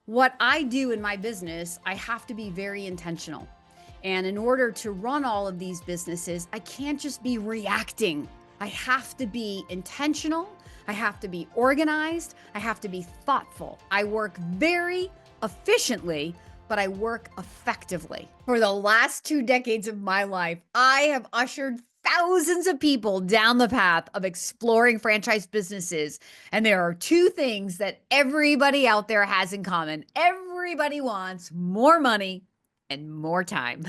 What I do in my business, I have to be very intentional. And in order to run all of these businesses, I can't just be reacting. I have to be intentional. I have to be organized. I have to be thoughtful. I work very efficiently, but I work effectively. For the last 2 decades of my life, I have ushered thousands of people down the path of exploring franchise businesses. And there are two things that everybody out there has in common. Everybody wants more money and more time.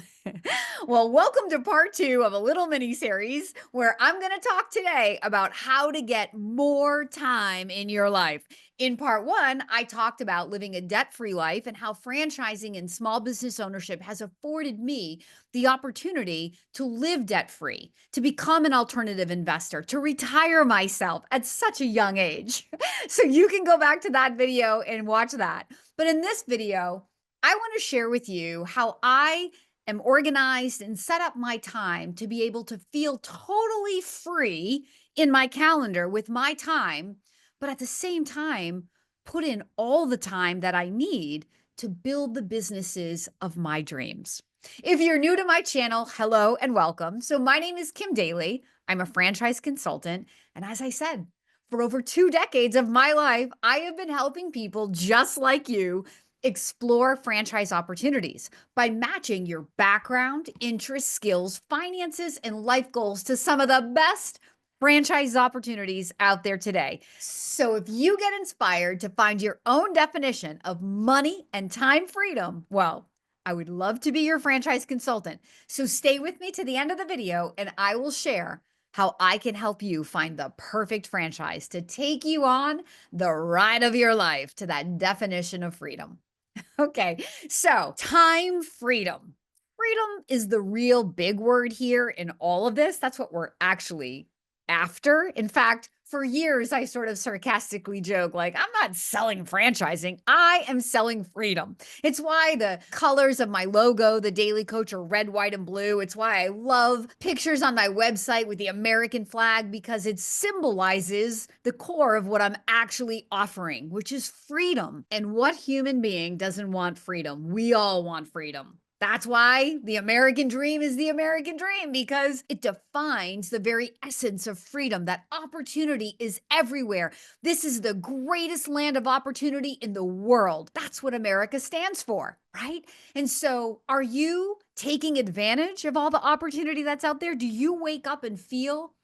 Well, welcome to part two of a little mini series where I'm going to talk today about how to get more time in your life. In part one, I talked about living a debt free life and how franchising and small business ownership has afforded me the opportunity to live debt free, to become an alternative investor, to retire myself at such a young age. So you can go back to that video and watch that. But in this video, I want to share with you how I am organized and set up my time to be able to feel totally free in my calendar with my time, but at the same time, put in all the time that I need to build the businesses of my dreams. If you're new to my channel, hello and welcome. So, my name is Kim Daly. I'm a franchise consultant. And as I said, for over 2 decades of my life, I have been helping people just like you explore franchise opportunities by matching your background, interests, skills, finances, and life goals to some of the best franchise opportunities out there today. So if you get inspired to find your own definition of money and time freedom, well, I would love to be your franchise consultant. So stay with me to the end of the video and I will share how I can help you find the perfect franchise to take you on the ride of your life to that definition of freedom. Okay, so time freedom. Freedom is the real big word here in all of this. That's what we're actually after. In fact, for years, I sort of sarcastically joke, like, I'm not selling franchising, I am selling freedom. It's why the colors of my logo, the Daily Coach, are red, white, and blue. It's why I love pictures on my website with the American flag because it symbolizes the core of what I'm actually offering, which is freedom. And what human being doesn't want freedom? We all want freedom. That's why the American dream is the American dream, because it defines the very essence of freedom. That opportunity is everywhere. This is the greatest land of opportunity in the world. That's what America stands for, right? And so, are you taking advantage of all the opportunity that's out there? Do you wake up and feel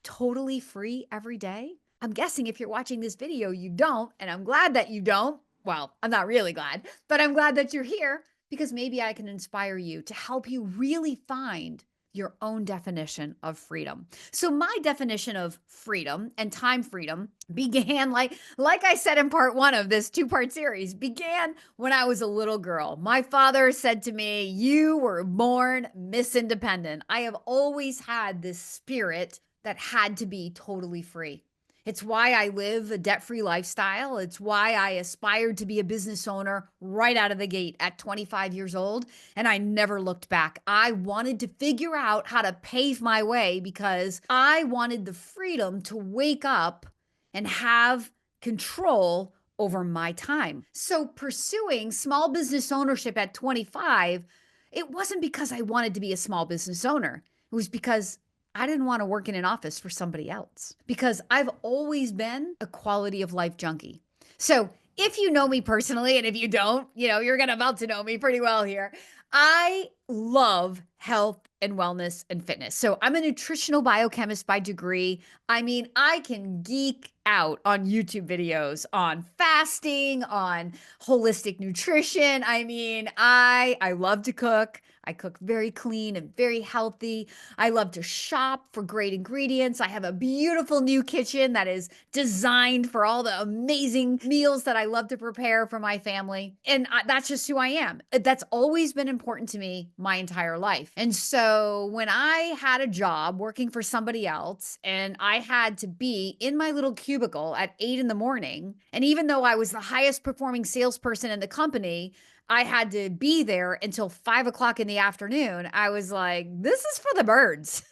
totally free every day? I'm guessing if you're watching this video, you don't, and I'm glad that you don't. Well, I'm not really glad, but I'm glad that you're here because maybe I can inspire you to help you really find your own definition of freedom. So my definition of freedom and time freedom began like I said in part 1 of this two-part series, began when I was a little girl. My father said to me, "You were born Miss Independent." I have always had this spirit that had to be totally free. It's why I live a debt free lifestyle. It's why I aspired to be a business owner right out of the gate at 25 years old. And I never looked back. I wanted to figure out how to pave my way because I wanted the freedom to wake up and have control over my time. So, pursuing small business ownership at 25, it wasn't because I wanted to be a small business owner. It was because I didn't want to work in an office for somebody else because I've always been a quality of life junkie. So if you know me personally, and if you don't, you're going to about to know me pretty well here. I love health and wellness and fitness. So I'm a nutritional biochemist by degree. I mean, I can geek out on YouTube videos on fasting, on holistic nutrition. I mean, I love to cook. I cook very clean and very healthy. I love to shop for great ingredients. I have a beautiful new kitchen that is designed for all the amazing meals that I love to prepare for my family. And that's just who I am. That's always been important to me my entire life. And so when I had a job working for somebody else and I had to be in my little cubicle at 8 in the morning, and even though I was the highest performing salesperson in the company, I had to be there until 5 o'clock in the afternoon. I was like, this is for the birds.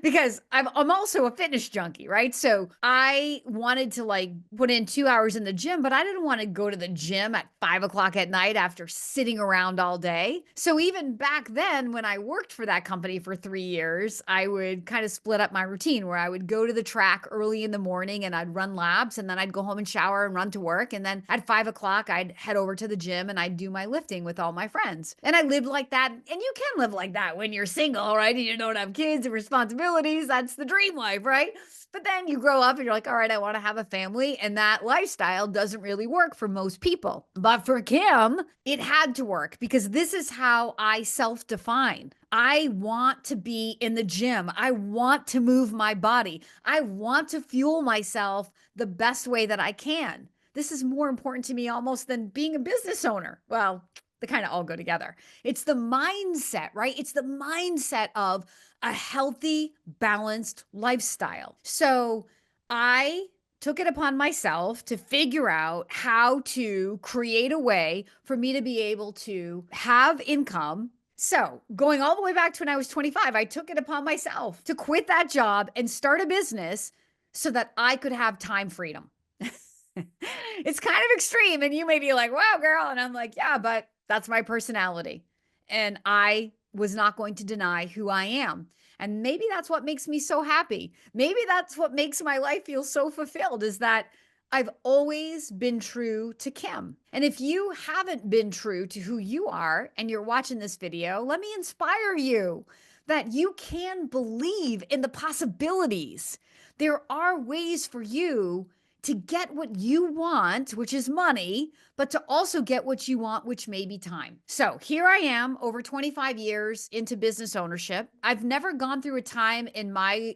because I'm also a fitness junkie, right? So I wanted to like put in 2 hours in the gym, but I didn't want to go to the gym at 5 o'clock at night after sitting around all day. So even back then, when I worked for that company for 3 years, I would kind of split up my routine where I would go to the track early in the morning and I'd run laps, and then I'd go home and shower and run to work. And then at 5 o'clock, I'd head over to the gym and I'd do my lifting with all my friends. And I lived like that. And you can live like that when you're single, right? And you don't have kids and responsibilities. That's the dream life, right? But then you grow up and you're like, all right, I want to have a family. And that lifestyle doesn't really work for most people. But for Kim, it had to work because this is how I self define. I want to be in the gym. I want to move my body. I want to fuel myself the best way that I can. This is more important to me almost than being a business owner. Well, they kind of all go together. It's the mindset, right? It's the mindset of a healthy, balanced lifestyle. So I took it upon myself to figure out how to create a way for me to be able to have income. So, going all the way back to when I was 25, I took it upon myself to quit that job and start a business so that I could have time freedom. It's kind of extreme. And you may be like, wow, girl. And I'm like, yeah, but that's my personality. And I was not going to deny who I am. And maybe that's what makes me so happy. Maybe that's what makes my life feel so fulfilled is that I've always been true to Kim. And if you haven't been true to who you are and you're watching this video, let me inspire you that you can believe in the possibilities. There are ways for you to get what you want, which is money, but to also get what you want, which may be time. So here I am, over 25 years into business ownership. I've never gone through a time in my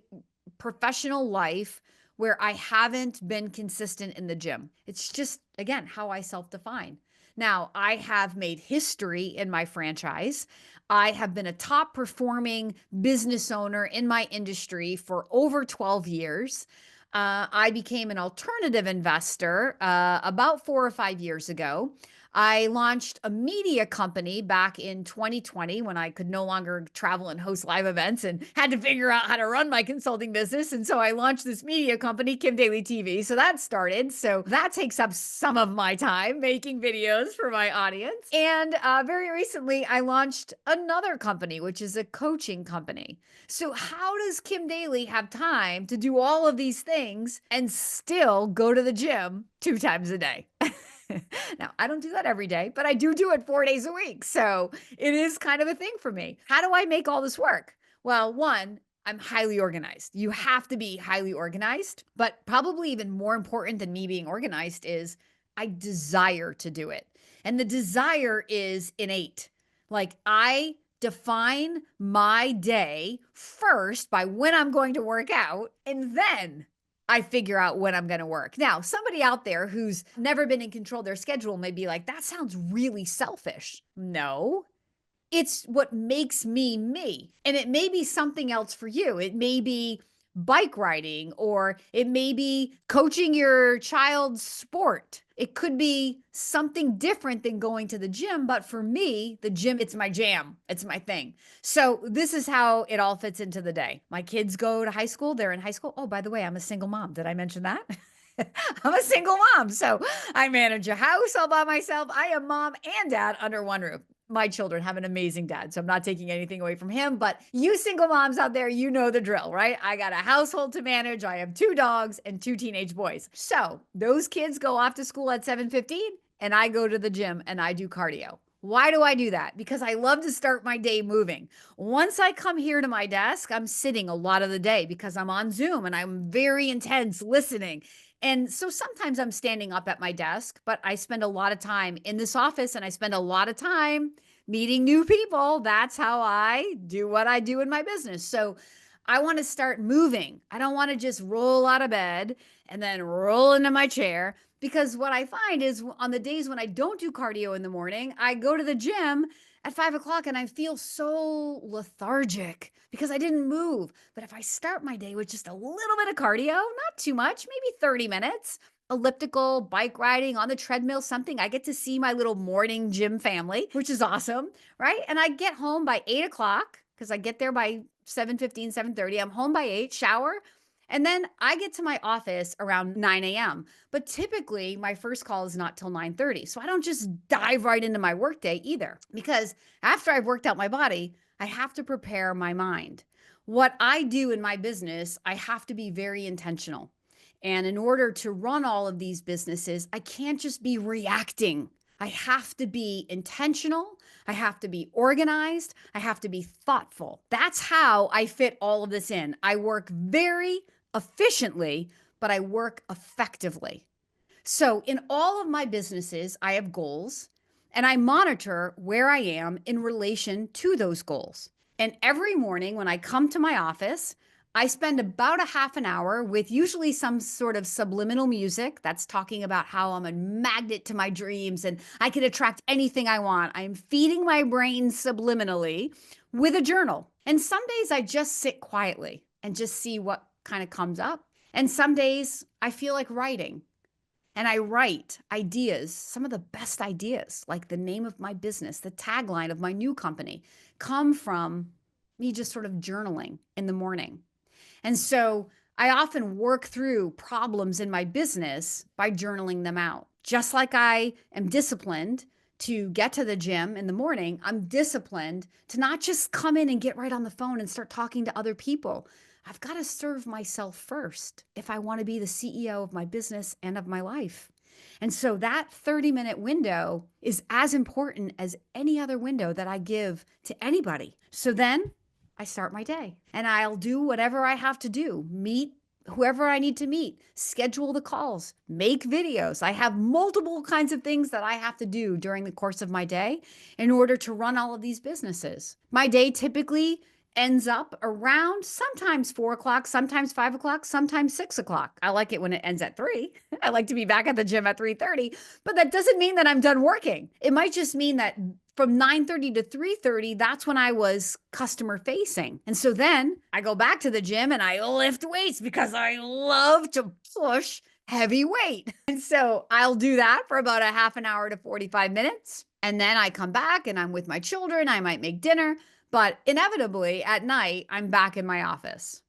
professional life where I haven't been consistent in the gym. It's just, again, how I self define. Now, I have made history in my franchise. I have been a top performing business owner in my industry for over 12 years. I became an alternative investor about 4 or 5 years ago. I launched a media company back in 2020 when I could no longer travel and host live events and had to figure out how to run my consulting business. And so I launched this media company, Kim Daly TV. So that started. So that takes up some of my time making videos for my audience. And very recently, I launched another company, which is a coaching company. So how does Kim Daly have time to do all of these things and still go to the gym 2 times a day? Now, I don't do that every day, but I do it 4 days a week. So it is kind of a thing for me. How do I make all this work? Well, one, I'm highly organized. You have to be highly organized, but probably even more important than me being organized is I desire to do it. And the desire is innate. Like I define my day first by when I'm going to work out, and then I figure out when I'm going to work. Now, somebody out there who's never been in control of their schedule may be like, that sounds really selfish. No, it's what makes me me. And it may be something else for you. It may be bike riding, or it may be coaching your child's sport. It could be something different than going to the gym. But for me, the gym, it's my jam. It's my thing. So this is how it all fits into the day. My kids go to high school. They're in high school. Oh, by the way, I'm a single mom. Did I mention that? I'm a single mom. So I manage a house all by myself. I am mom and dad under one roof. My children have an amazing dad, so I'm not taking anything away from him. But you single moms out there, you know the drill, right? I got a household to manage. I have 2 dogs and 2 teenage boys. So those kids go off to school at 7:15, and I go to the gym and I do cardio. Why do I do that? Because I love to start my day moving. Once I come here to my desk, I'm sitting a lot of the day because I'm on Zoom and I'm very intense listening. And so sometimes I'm standing up at my desk, but I spend a lot of time in this office and I spend a lot of time meeting new people. That's how I do what I do in my business. So I want to start moving. I don't want to just roll out of bed and then roll into my chair, because what I find is on the days when I don't do cardio in the morning, I go to the gym at 5 o'clock and I feel so lethargic because I didn't move. But if I start my day with just a little bit of cardio, not too much, maybe 30 minutes, elliptical, bike riding on the treadmill, something, I get to see my little morning gym family, which is awesome, right? And I get home by 8 o'clock because I get there by 7:15, 7:30. I'm home by 8, shower, and then I get to my office around 9 a.m. But typically, my first call is not till 9:30. So I don't just dive right into my workday either, because after I've worked out my body, I have to prepare my mind. What I do in my business, I have to be very intentional. And in order to run all of these businesses, I can't just be reacting. I have to be intentional. I have to be organized. I have to be thoughtful. That's how I fit all of this in. I work very efficiently, but I work effectively. So, in all of my businesses, I have goals and I monitor where I am in relation to those goals. And every morning when I come to my office, I spend about a half an hour with usually some sort of subliminal music that's talking about how I'm a magnet to my dreams and I can attract anything I want. I'm feeding my brain subliminally with a journal. And some days I just sit quietly and just see what kind of comes up. And some days I feel like writing. And I write ideas, some of the best ideas, like the name of my business, the tagline of my new company, come from me just sort of journaling in the morning. And so I often work through problems in my business by journaling them out. Just like I am disciplined to get to the gym in the morning, I'm disciplined to not just come in and get right on the phone and start talking to other people. I've got to serve myself first if I want to be the CEO of my business and of my life. And so that 30-minute window is as important as any other window that I give to anybody. So then I start my day and I'll do whatever I have to do, meet whoever I need to meet, schedule the calls, make videos. I have multiple kinds of things that I have to do during the course of my day in order to run all of these businesses. My day typically ends up around sometimes 4 o'clock, sometimes 5 o'clock, sometimes 6 o'clock. I like it when it ends at 3. I like to be back at the gym at 3:30, but that doesn't mean that I'm done working. It might just mean that from 9:30 to 3:30, that's when I was customer facing. And so then I go back to the gym and I lift weights because I love to push heavy weight. And so I'll do that for about a half an hour to 45 minutes. And then I come back and I'm with my children. I might make dinner. But inevitably at night, I'm back in my office.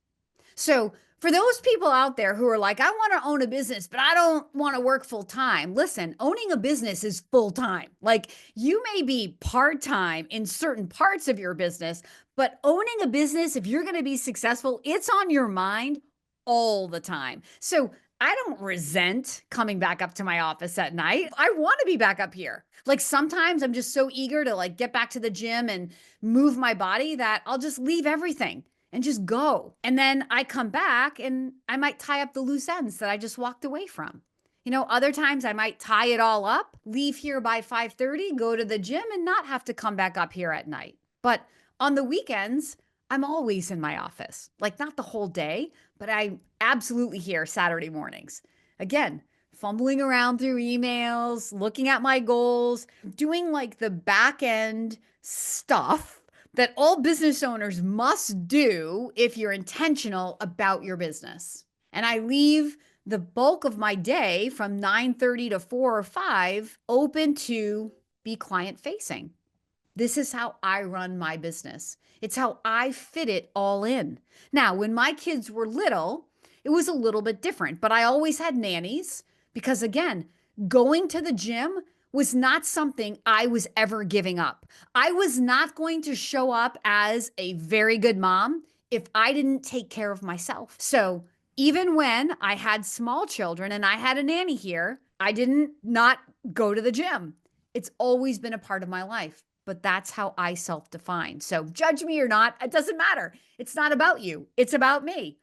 So for those people out there who are like, I want to own a business, but I don't want to work full time. Listen, owning a business is full time. Like you may be part time in certain parts of your business, but owning a business, if you're going to be successful, it's on your mind all the time. So I don't resent coming back up to my office at night. I want to be back up here. Like sometimes I'm just so eager to like get back to the gym and move my body that I'll just leave everything and just go. And then I come back and I might tie up the loose ends that I just walked away from. Other times I might tie it all up, leave here by 5:30, go to the gym and not have to come back up here at night. But on the weekends, I'm always in my office. Like not the whole day, but I'm absolutely here Saturday mornings. Again, fumbling around through emails, looking at my goals, doing like the back end stuff that all business owners must do if you're intentional about your business. And I leave the bulk of my day from 9:30 to 4 or 5 open to be client facing. This is how I run my business. It's how I fit it all in. Now, when my kids were little, it was a little bit different, but I always had nannies because, again, going to the gym was not something I was ever giving up. I was not going to show up as a very good mom if I didn't take care of myself. So even when I had small children and I had a nanny here, I didn't not go to the gym. It's always been a part of my life. But that's how I self-define. So judge me or not, it doesn't matter. It's not about you. It's about me.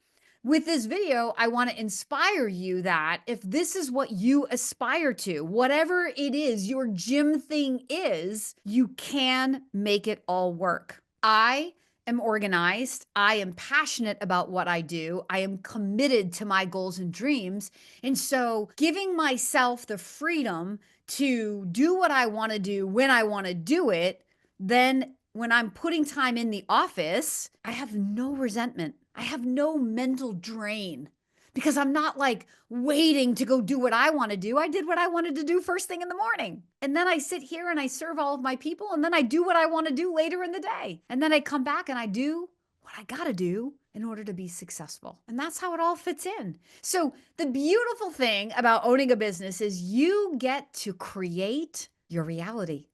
With this video, I want to inspire you that if this is what you aspire to, whatever it is your gym thing is, you can make it all work. I am organized. I am passionate about what I do. I am committed to my goals and dreams. And so giving myself the freedom to do what I want to do when I want to do it, then when I'm putting time in the office, I have no resentment. I have no mental drain because I'm not like waiting to go do what I want to do. I did what I wanted to do first thing in the morning. And then I sit here and I serve all of my people. And then I do what I want to do later in the day. And then I come back and I do what I got to do in order to be successful. And that's how it all fits in. So, the beautiful thing about owning a business is you get to create your reality.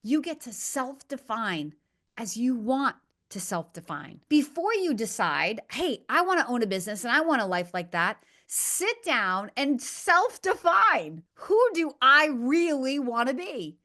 You get to self define as you want to self define. Before you decide, hey, I want to own a business and I want a life like that, sit down and self define. Who do I really want to be?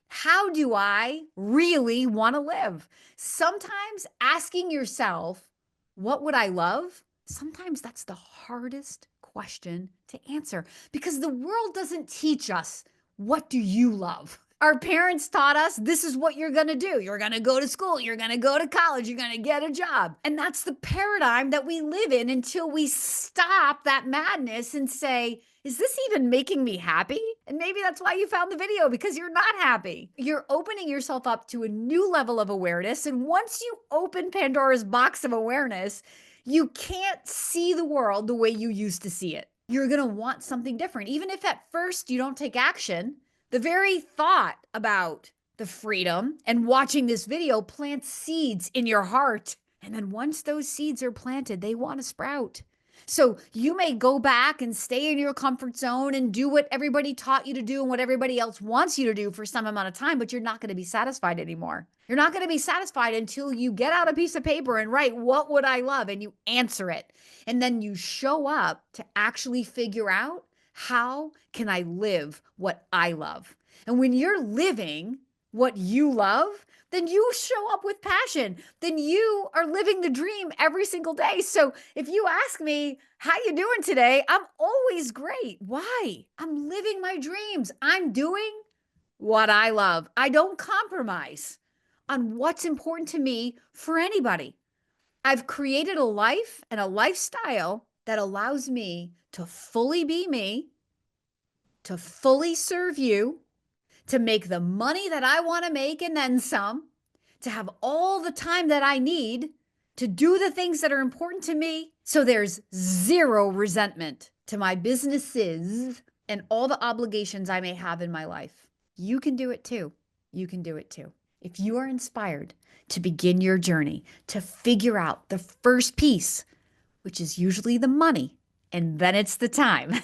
How do I really want to live? Sometimes asking yourself, what would I love? Sometimes that's the hardest question to answer because the world doesn't teach us, what do you love? Our parents taught us this is what you're going to do. You're going to go to school. You're going to go to college. You're going to get a job. And that's the paradigm that we live in until we stop that madness and say, is this even making me happy? And maybe that's why you found the video, because you're not happy. You're opening yourself up to a new level of awareness. And once you open Pandora's box of awareness, you can't see the world the way you used to see it. You're going to want something different. Even if at first you don't take action, the very thought about the freedom and watching this video plants seeds in your heart. And then once those seeds are planted, they want to sprout. So you may go back and stay in your comfort zone and do what everybody taught you to do and what everybody else wants you to do for some amount of time, but you're not going to be satisfied anymore. You're not going to be satisfied until you get out a piece of paper and write, what would I love? And you answer it. And then you show up to actually figure out, how can I live what I love? And when you're living what you love, then you show up with passion. Then you are living the dream every single day. So if you ask me, how you doing today? I'm always great. Why? I'm living my dreams. I'm doing what I love. I don't compromise on what's important to me for anybody. I've created a life and a lifestyle that allows me to fully be me, to fully serve you, to make the money that I want to make and then some, to have all the time that I need to do the things that are important to me. So there's zero resentment to my businesses and all the obligations I may have in my life. You can do it too. You can do it too. If you are inspired to begin your journey, to figure out the first piece, which is usually the money, and then it's the time.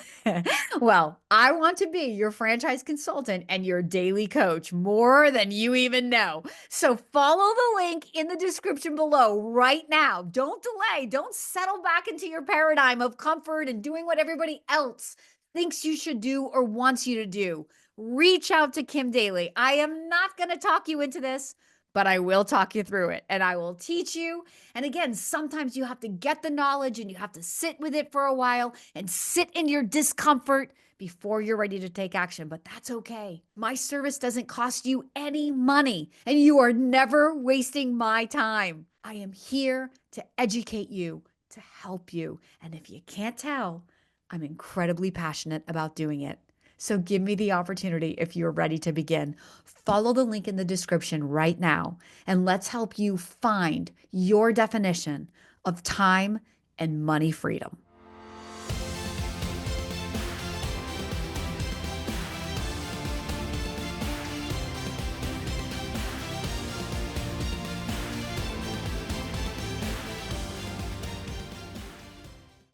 Well, I want to be your franchise consultant and your daily coach more than you even know. So follow the link in the description below right now. Don't delay. Don't settle back into your paradigm of comfort and doing what everybody else thinks you should do or wants you to do. Reach out to Kim Daly. I am not going to talk you into this, but I will talk you through it and I will teach you. And again, sometimes you have to get the knowledge and you have to sit with it for a while and sit in your discomfort before you're ready to take action. But that's okay. My service doesn't cost you any money and you are never wasting my time. I am here to educate you, to help you. And if you can't tell, I'm incredibly passionate about doing it. So give me the opportunity if you're ready to begin. Follow the link in the description right now, and let's help you find your definition of time and money freedom.